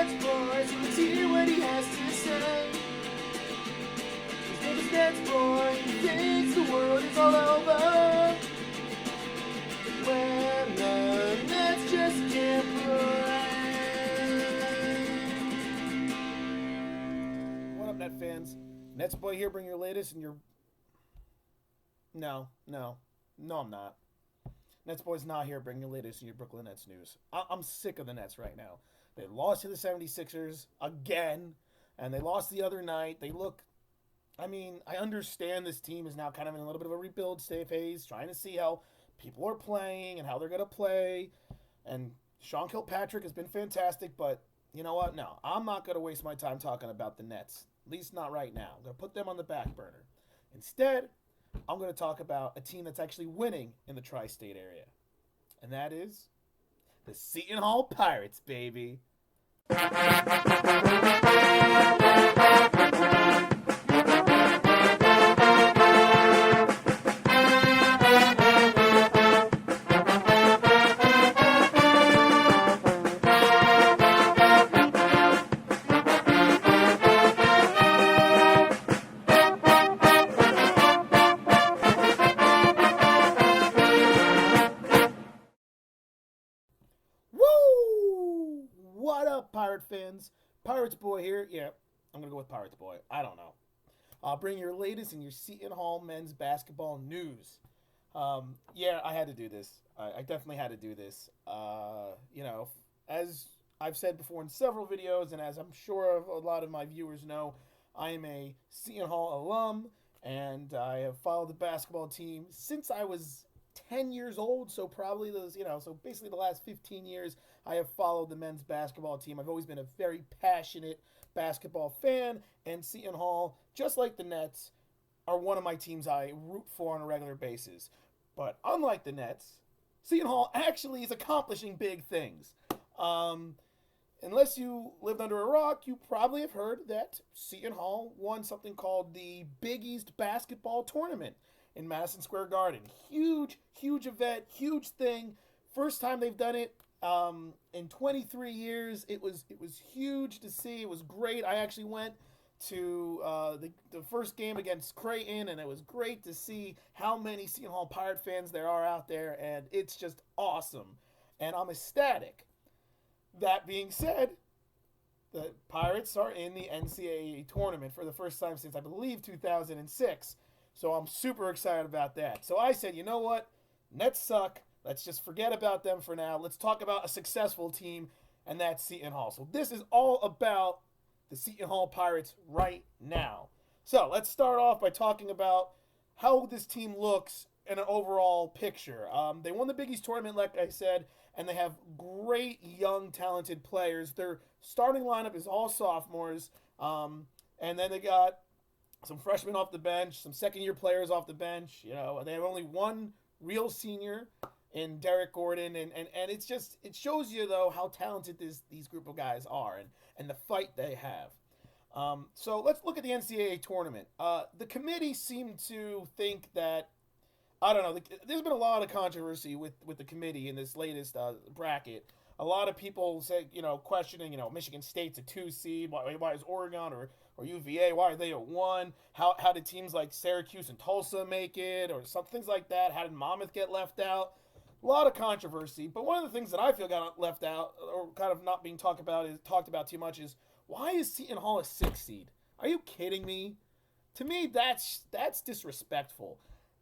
NetsBoy, so let's hear what he has to say. His name is NetsBoy, he thinks the world is all over when the Nets just can't play. What up, Net fans? NetsBoy here, bring your latest and your... No, I'm not. NetsBoy's not here, bring your latest and your Brooklyn Nets news. I'm sick of the Nets right now. They lost to the 76ers again, and they lost the other night. They look... I mean, I understand this team is now kind of in a little bit of a rebuild phase, trying to see how people are playing and how they're going to play. And Sean Kilpatrick has been fantastic, but you know what? No, I'm not going to waste my time talking about the Nets. At least not right now. I'm going to put them on the back burner. Instead, I'm going to talk about a team that's actually winning in the tri-state area. And that is the Seton Hall Pirates, baby. What up, Pirate fans? Pirates Boy here. Yeah, I'm going to go with Pirates Boy. I don't know. I'll bring your latest and your Seton Hall men's basketball news. Yeah, I had to do this. I definitely had to do this. As I've said before in several videos, and as I'm sure a lot of my viewers know, I am a Seton Hall alum, and I have followed the basketball team since I was 10 years old, so probably so basically the last 15 years I have followed the men's basketball team. I've always been a very passionate basketball fan, and Seton Hall, just like the Nets, are one of my teams I root for on a regular basis. But unlike the Nets, Seton Hall actually is accomplishing big things. Unless you lived under a rock, you probably have heard that Seton Hall won something called the Big East Basketball Tournament in Madison Square Garden. Huge event, huge thing. First time they've done it in 23 years. It was huge to see. It was great. I actually went to the first game against Creighton, and it was great to see how many Seton Hall Pirate fans there are out there, and it's just awesome. And I'm ecstatic. That being said, the Pirates are in the NCAA tournament for the first time since, I believe, 2006. So I'm super excited about that. So I said, you know what? Nets suck. Let's just forget about them for now. Let's talk about a successful team, and that's Seton Hall. So this is all about the Seton Hall Pirates right now. So let's start off by talking about how this team looks in an overall picture. They won the Big East tournament, like I said, and they have great young, talented players. Their starting lineup is all sophomores, and then they got some freshmen off the bench, some second-year players off the bench. They have only one real senior in Derek Gordon, and it shows you, though, how talented these group of guys are and the fight they have. So let's look at the NCAA tournament. The committee seemed to think that, I don't know, there's been a lot of controversy with the committee in this latest bracket. A lot of people say, questioning, Michigan State's a 2 seed. Why is Oregon or UVA, why are they a 1? How did teams like Syracuse and Tulsa make it, or some things like that? How did Monmouth get left out? A lot of controversy, but one of the things that I feel got left out, or kind of not being talked about too much, is why is Seton Hall a 6 seed? Are you kidding me? To me, that's disrespectful.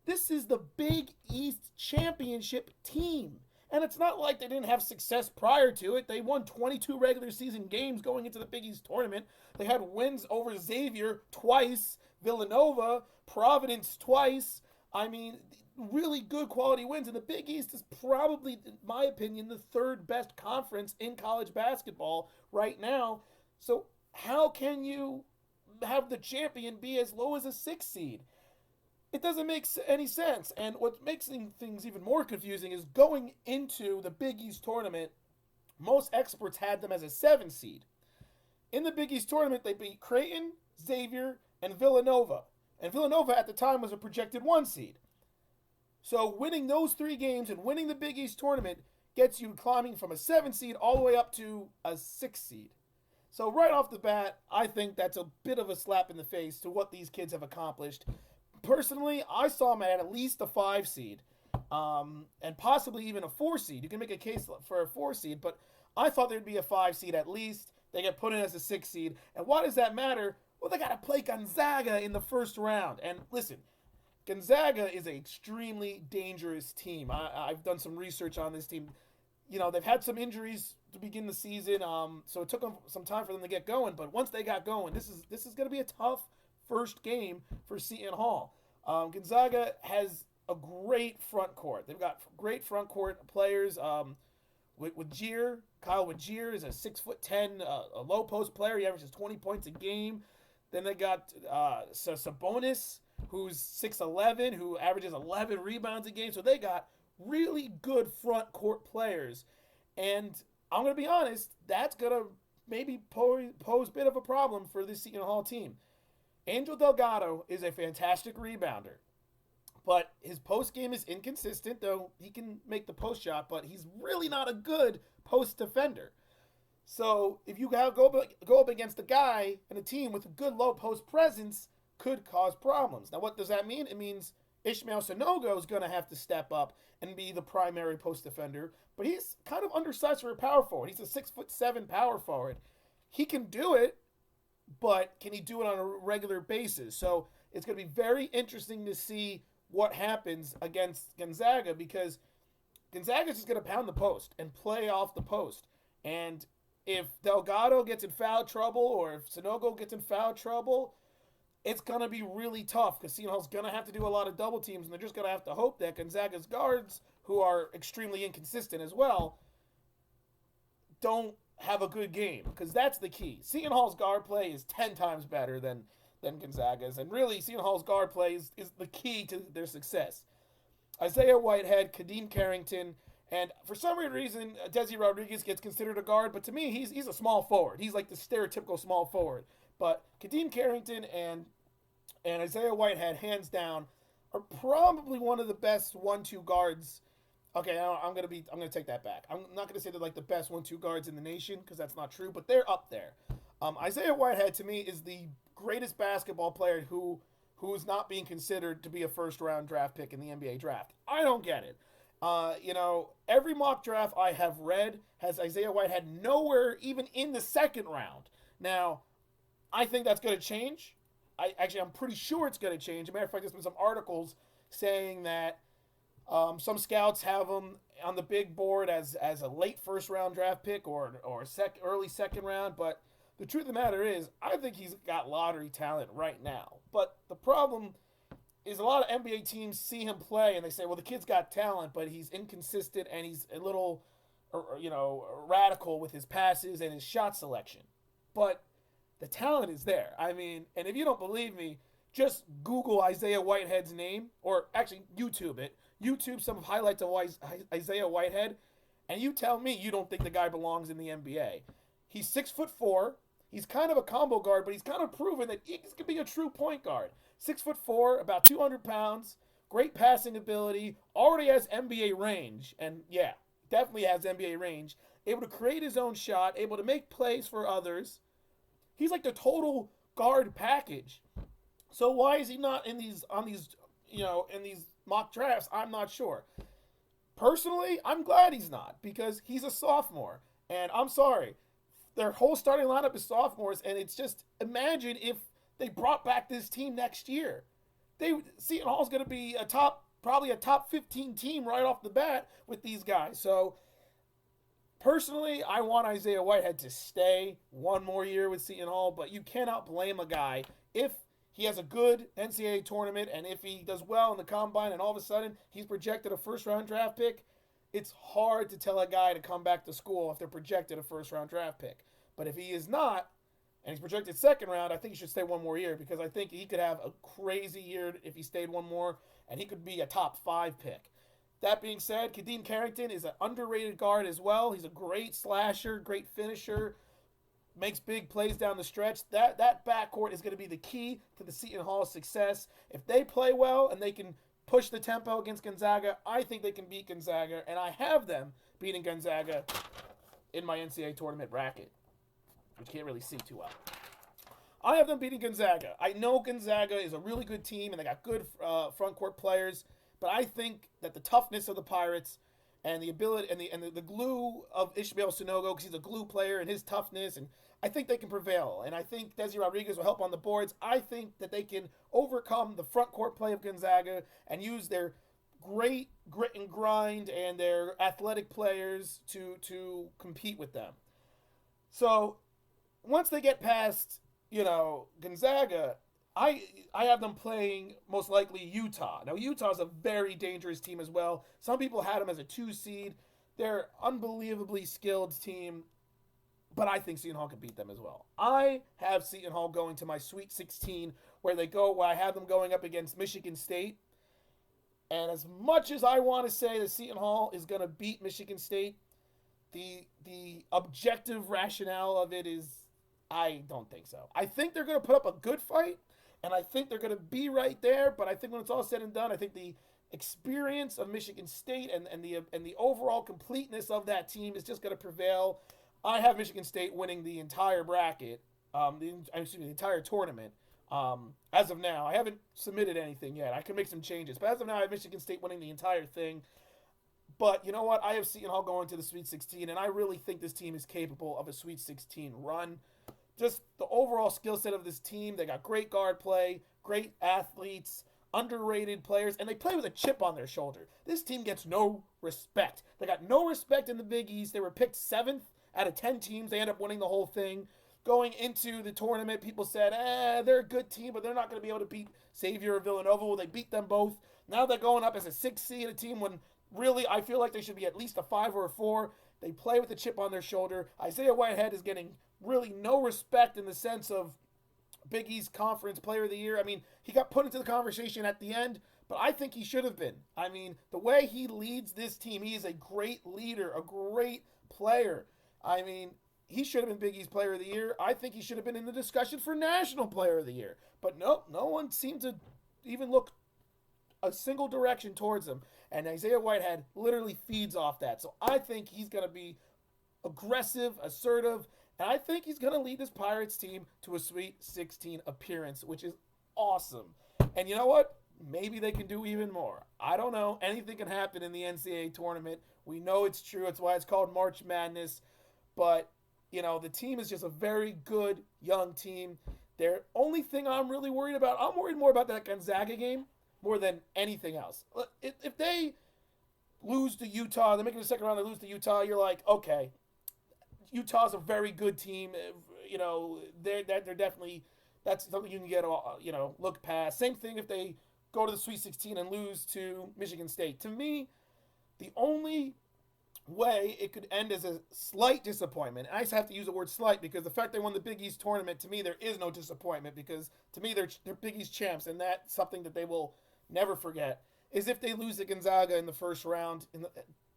This is the Big East Championship team. And it's not like they didn't have success prior to it. They won 22 regular season games going into the Big East tournament. They had wins over Xavier twice, Villanova, Providence twice. I mean, really good quality wins. And the Big East is probably, in my opinion, the third best conference in college basketball right now. So how can you have the champion be as low as a 6 seed? It doesn't make any sense. And what makes things even more confusing is going into the Big East tournament, most experts had them as a 7 seed. In the Big East tournament, they beat Creighton, Xavier, and Villanova. And Villanova at the time was a projected 1 seed. So winning those 3 games and winning the Big East tournament gets you climbing from a 7 seed all the way up to a 6 seed. So right off the bat, I think that's a bit of a slap in the face to what these kids have accomplished. Personally, I saw them at least a 5 seed, and possibly even a 4 seed. You can make a case for a 4 seed, but I thought there'd be a 5 seed at least. They get put in as a 6 seed. And why does that matter? Well, they got to play Gonzaga in the first round. And listen, Gonzaga is an extremely dangerous team. I've done some research on this team. They've had some injuries to begin the season, so it took them some time for them to get going. But once they got going, this is going to be a tough first game for Seton Hall. Gonzaga has a great front court. They've got great front court players. Wajier, Kyle Wajier is a 6'10", a low post player. He averages 20 points a game. Then they got Sabonis, who's 6'11", who averages 11 rebounds a game. So they got really good front court players. And I'm going to be honest, that's going to maybe pose a bit of a problem for this Seton Hall team. Angel Delgado is a fantastic rebounder, but his post game is inconsistent, though he can make the post shot, but he's really not a good post defender. So if you go up against a guy and a team with a good low post presence, could cause problems. Now, what does that mean? It means Ishmael Sanogo is going to have to step up and be the primary post defender, but he's kind of undersized for a power forward. He's a 6'7" power forward. He can do it, but can he do it on a regular basis? So it's going to be very interesting to see what happens against Gonzaga, because Gonzaga's just going to pound the post and play off the post. And if Delgado gets in foul trouble or if Sanogo gets in foul trouble, it's going to be really tough because Seton Hall's going to have to do a lot of double teams, and they're just going to have to hope that Gonzaga's guards, who are extremely inconsistent as well, don't have a good game, because that's the key. Seton Hall's guard play is 10 times better than Gonzaga's, and really Seton Hall's guard play is the key to their success. Isaiah Whitehead, Kadeem Carrington, and for some weird reason, Desi Rodriguez gets considered a guard, but to me, he's a small forward. He's like the stereotypical small forward. But Kadeem Carrington and Isaiah Whitehead, hands down, are probably one of the best 1-2 guards. Okay, I'm gonna take that back. I'm not gonna say they're like the best 1-2 guards in the nation, because that's not true, but they're up there. Isaiah Whitehead to me is the greatest basketball player who is not being considered to be a first round draft pick in the NBA draft. I don't get it. Every mock draft I have read has Isaiah Whitehead nowhere even in the second round. Now, I think that's going to change. I'm pretty sure it's going to change. As a matter of fact, there's been some articles saying that some scouts have him on the big board as a late first round draft pick or early second round. But the truth of the matter is, I think he's got lottery talent right now. But the problem is a lot of NBA teams see him play and they say, well, the kid's got talent, but he's inconsistent and he's a little, radical with his passes and his shot selection. But the talent is there. I mean, and if you don't believe me, just Google Isaiah Whitehead's name, or actually YouTube it. YouTube some highlights of Isaiah Whitehead, and you tell me you don't think the guy belongs in the NBA. He's 6'4". He's kind of a combo guard, but he's kind of proven that he can be a true point guard. 6'4", about 200 pounds, great passing ability, already has NBA range, and yeah, definitely has NBA range. Able to create his own shot, able to make plays for others. He's like the total guard package. So why is he not in these mock drafts? I'm not sure. Personally, I'm glad he's not, because he's a sophomore, and I'm sorry, their whole starting lineup is sophomores, and it's just, imagine if they brought back this team next year. Seton Hall's going to be probably a top 15 team right off the bat with these guys. So personally, I want Isaiah Whitehead to stay one more year with Seton Hall, but you cannot blame a guy if he has a good NCAA tournament and if he does well in the combine and all of a sudden he's projected a first-round draft pick. It's hard to tell a guy to come back to school if they're projected a first-round draft pick. But if he is not, and he's projected second round, I think he should stay one more year, because I think he could have a crazy year if he stayed one more, and he could be a top 5 pick. That being said, Kadeem Carrington is an underrated guard as well. He's a great slasher, great finisher, makes big plays down the stretch. That backcourt is going to be the key to the Seton Hall success. If they play well and they can push the tempo against Gonzaga, I think they can beat Gonzaga, and I have them beating Gonzaga in my NCAA tournament bracket. which you can't really see too well. I have them beating Gonzaga. I know Gonzaga is a really good team, and they got good front court players, but I think that the toughness of the Pirates and the ability and the glue of Ishmael Sonogo, because he's a glue player, and his toughness, and I think they can prevail. And I think Desi Rodriguez will help on the boards. I think that they can overcome the front court play of Gonzaga and use their great grit and grind and their athletic players to compete with them. So once they get past, Gonzaga, I have them playing most likely Utah. Now, Utah's a very dangerous team as well. Some people had them as a 2 seed. They're unbelievably skilled team, but I think Seton Hall can beat them as well. I have Seton Hall going to my Sweet 16 where I have them going up against Michigan State. And as much as I want to say that Seton Hall is going to beat Michigan State, the objective rationale of it is I don't think so. I think they're going to put up a good fight, and I think they're going to be right there, but I think when it's all said and done, I think the experience of Michigan State and the overall completeness of that team is just going to prevail. I have Michigan State winning the entire bracket, the entire tournament. As of now, I haven't submitted anything yet. I can make some changes, but as of now, I have Michigan State winning the entire thing. But you know what? I have Seton Hall going to the Sweet 16, and I really think this team is capable of a Sweet 16 run. Just the overall skill set of this team. They got great guard play, great athletes, underrated players, and they play with a chip on their shoulder. This team gets no respect. They got no respect in the Big East. They were picked 7th out of 10 teams. They end up winning the whole thing. Going into the tournament, people said, they're a good team, but they're not going to be able to beat Xavier or Villanova. Well, they beat them both. Now they're going up as a 6 seed, a team when really I feel like they should be at least a 5 or a 4. They play with a chip on their shoulder. Isaiah Whitehead is getting really no respect in the sense of Big East Conference Player of the Year. I mean, he got put into the conversation at the end, but I think he should have been. I mean, the way he leads this team, he is a great leader, a great player. I mean, he should have been Big East Player of the Year. I think he should have been in the discussion for National Player of the Year. But no one seemed to even look a single direction towards him. And Isaiah Whitehead literally feeds off that. So I think he's going to be aggressive, assertive, and I think he's going to lead this Pirates team to a Sweet 16 appearance, which is awesome. And you know what? Maybe they can do even more. I don't know. Anything can happen in the NCAA tournament. We know it's true. It's why it's called March Madness. But, the team is just a very good young team. The only thing I'm really worried about, I'm worried more about that Gonzaga game more than anything else. If they lose to Utah, they make it to the second round, they lose to Utah, you're like, okay, Utah's a very good team. They're definitely, that's something you can get, look past. Same thing if they go to the Sweet 16 and lose to Michigan State. To me, the only way it could end as a slight disappointment, and I just have to use the word slight because the fact they won the Big East tournament, to me, there is no disappointment because to me, they're Big East champs, and that's something that they will never forget, is if they lose to Gonzaga in the first round.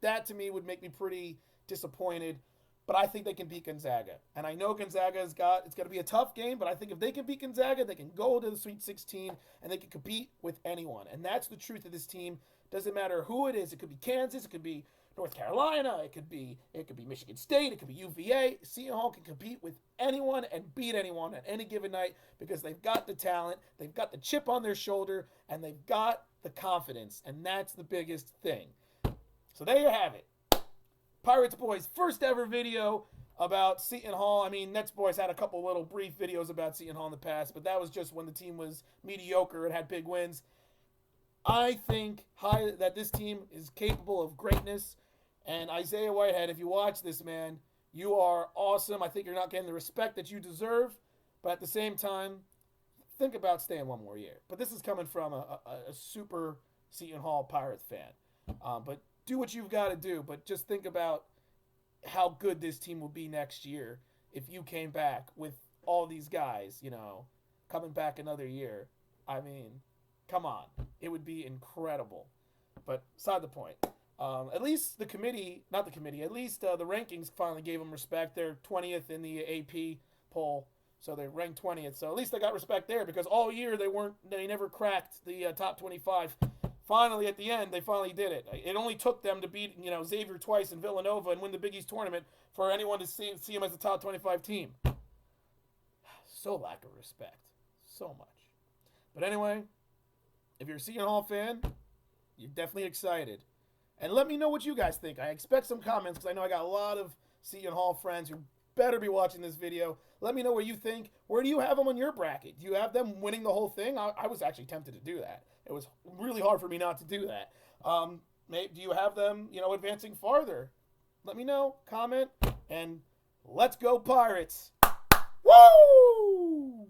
That, to me, would make me pretty disappointed. But I think they can beat Gonzaga. And I know it's going to be a tough game, but I think if they can beat Gonzaga, they can go to the Sweet 16 and they can compete with anyone. And that's the truth of this team. Doesn't matter who it is. It could be Kansas, it could be North Carolina, it could be Michigan State, it could be UVA. Seton Hall can compete with anyone and beat anyone at any given night because they've got the talent, they've got the chip on their shoulder, and they've got the confidence. And that's the biggest thing. So there you have it. Pirates Boys' first ever video about Seton Hall. I mean, NetsBoy's had a couple little brief videos about Seton Hall in the past, but that was just when the team was mediocre and had big wins. I think that this team is capable of greatness. And Isaiah Whitehead, if you watch this, man, you are awesome. I think you're not getting the respect that you deserve, but at the same time, think about staying one more year. But this is coming from a super Seton Hall Pirates fan. But do what you've got to do, but just think about how good this team will be next year if you came back with all these guys, coming back another year. I mean, come on. It would be incredible. But aside the point, at least the rankings finally gave them respect. They're 20th in the AP poll, so they're ranked 20th. So at least they got respect there because all year they never cracked the top 25. Finally, at the end, they finally did it. It only took them to beat, Xavier twice in Villanova and win the Big East tournament for anyone to see them as a top 25 team. So lack of respect. So much. But anyway, if you're a Seton Hall fan, you're definitely excited. And let me know what you guys think. I expect some comments because I know I got a lot of Seton Hall friends who better be watching this video. Let me know what you think. Where do you have them on your bracket? Do you have them winning the whole thing? I was actually tempted to do that. It was really hard for me not to do that. Do you have them, advancing farther? Let me know. Comment. And let's go Pirates. Woo!